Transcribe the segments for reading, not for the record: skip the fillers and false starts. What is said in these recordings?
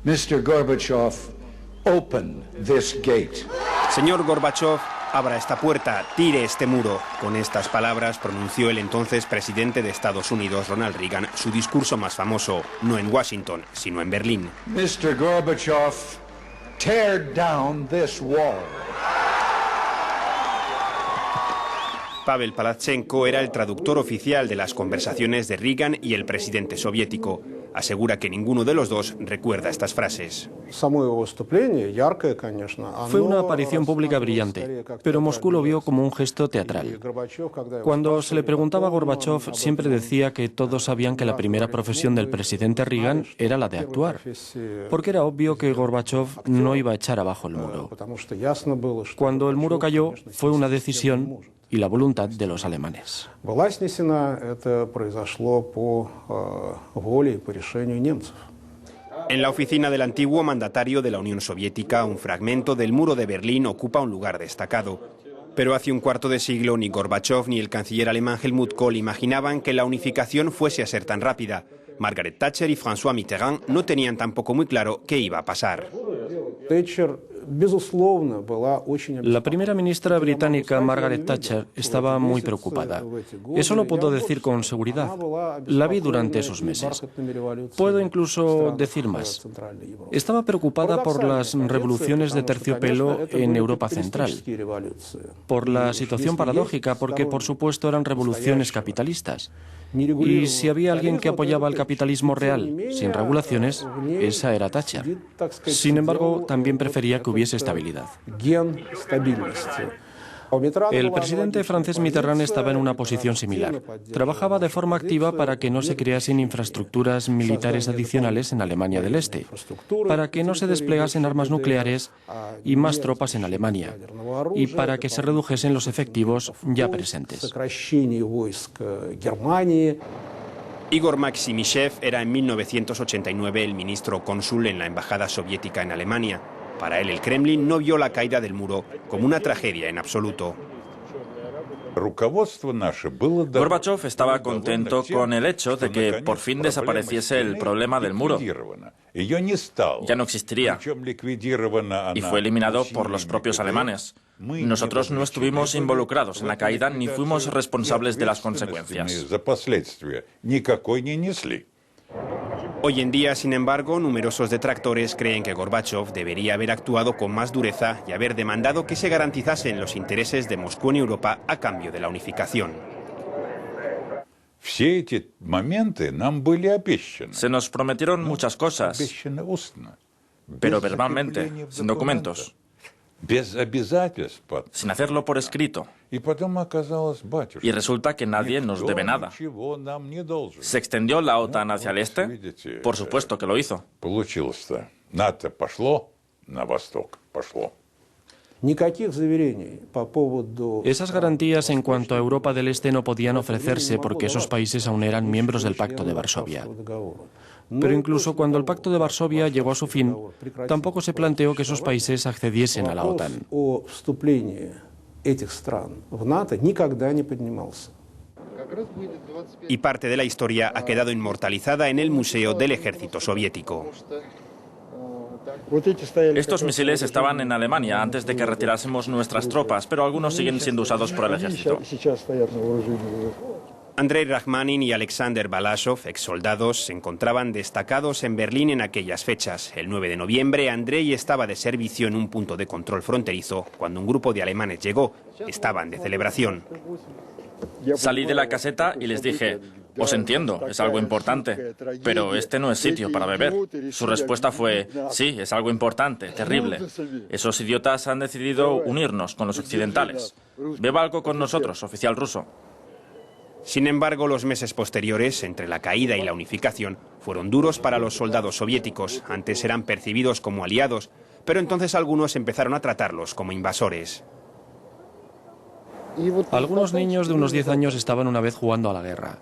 Mr. Gorbachev, open this gate. Señor Gorbachev, abra esta puerta, tire este muro. Con estas palabras pronunció el entonces presidente de Estados Unidos, Ronald Reagan, su discurso más famoso, no en Washington, sino en Berlín. Mr. Gorbachev, tear down this wall. Pavel Palachenko era el traductor oficial de las conversaciones de Reagan y el presidente soviético. Asegura que ninguno de los dos recuerda estas frases. Fue una aparición pública brillante, pero Moscú lo vio como un gesto teatral. Cuando se le preguntaba a Gorbachev, siempre decía que todos sabían que la primera profesión del presidente Reagan era la de actuar, porque era obvio que Gorbachev no iba a echar abajo el muro. Cuando el muro cayó, fue una decisión y la voluntad de los alemanes. En la oficina del antiguo mandatario de la Unión Soviética, un fragmento del muro de Berlín ocupa un lugar destacado. Pero hace un cuarto de siglo ni Gorbachev ni el canciller alemán Helmut Kohl imaginaban que la unificación fuese a ser tan rápida. Margaret Thatcher y François Mitterrand no tenían tampoco muy claro qué iba a pasar. La primera ministra británica, Margaret Thatcher, estaba muy preocupada. Eso lo puedo decir con seguridad. La vi durante esos meses. Puedo incluso decir más. Estaba preocupada por las revoluciones de terciopelo en Europa Central, por la situación paradójica, porque por supuesto eran revoluciones capitalistas. Y si había alguien que apoyaba el capitalismo real, sin regulaciones, esa era Thatcher. Sin embargo, también prefería que hubiese estabilidad. El presidente francés Mitterrand estaba en una posición similar. Trabajaba de forma activa para que no se creasen infraestructuras militares adicionales en Alemania del Este, para que no se desplegasen armas nucleares y más tropas en Alemania, y para que se redujesen los efectivos ya presentes. Igor Maximishev era en 1989 el ministro cónsul en la embajada soviética en Alemania. Para él, el Kremlin no vio la caída del muro como una tragedia en absoluto. Gorbachev estaba contento con el hecho de que por fin desapareciese el problema del muro. Ya no existiría y fue eliminado por los propios alemanes. Nosotros no estuvimos involucrados en la caída ni fuimos responsables de las consecuencias. Hoy en día, sin embargo, numerosos detractores creen que Gorbachev debería haber actuado con más dureza y haber demandado que se garantizasen los intereses de Moscú en Europa a cambio de la unificación. Se nos prometieron muchas cosas, pero verbalmente, sin documentos, sin hacerlo por escrito. Y resulta que nadie nos debe nada. ¿Se extendió la OTAN hacia el este? Por supuesto que lo hizo. Esas garantías en cuanto a Europa del Este no podían ofrecerse porque esos países aún eran miembros del Pacto de Varsovia. Pero incluso cuando el Pacto de Varsovia llegó a su fin, tampoco se planteó que esos países accediesen a la OTAN. Y parte de la historia ha quedado inmortalizada en el Museo del Ejército Soviético. Estos misiles estaban en Alemania antes de que retirásemos nuestras tropas, pero algunos siguen siendo usados por el ejército. Andrei Rachmanin y Alexander Balashov, exsoldados, se encontraban destacados en Berlín en aquellas fechas. El 9 de noviembre, Andrei estaba de servicio en un punto de control fronterizo cuando un grupo de alemanes llegó. Estaban de celebración. Salí de la caseta y les dije: os entiendo, es algo importante, pero este no es sitio para beber. Su respuesta fue: sí, es algo importante, terrible. Esos idiotas han decidido unirnos con los occidentales. Beba algo con nosotros, oficial ruso. Sin embargo, los meses posteriores, entre la caída y la unificación, fueron duros para los soldados soviéticos. Antes eran percibidos como aliados, pero entonces algunos empezaron a tratarlos como invasores. Algunos niños de unos 10 años estaban una vez jugando a la guerra.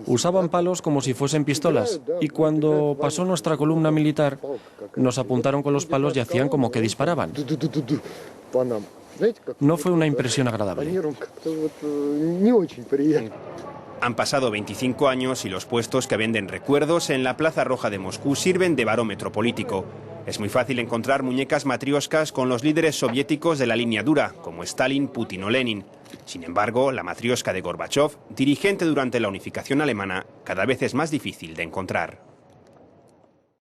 Usaban palos como si fuesen pistolas, y cuando pasó nuestra columna militar, nos apuntaron con los palos y hacían como que disparaban. No fue una impresión agradable. Han pasado 25 años y los puestos que venden recuerdos en la Plaza Roja de Moscú sirven de barómetro político. Es muy fácil encontrar muñecas matrioscas con los líderes soviéticos de la línea dura, como Stalin, Putin o Lenin. Sin embargo, la matrioska de Gorbachov, dirigente durante la unificación alemana, cada vez es más difícil de encontrar.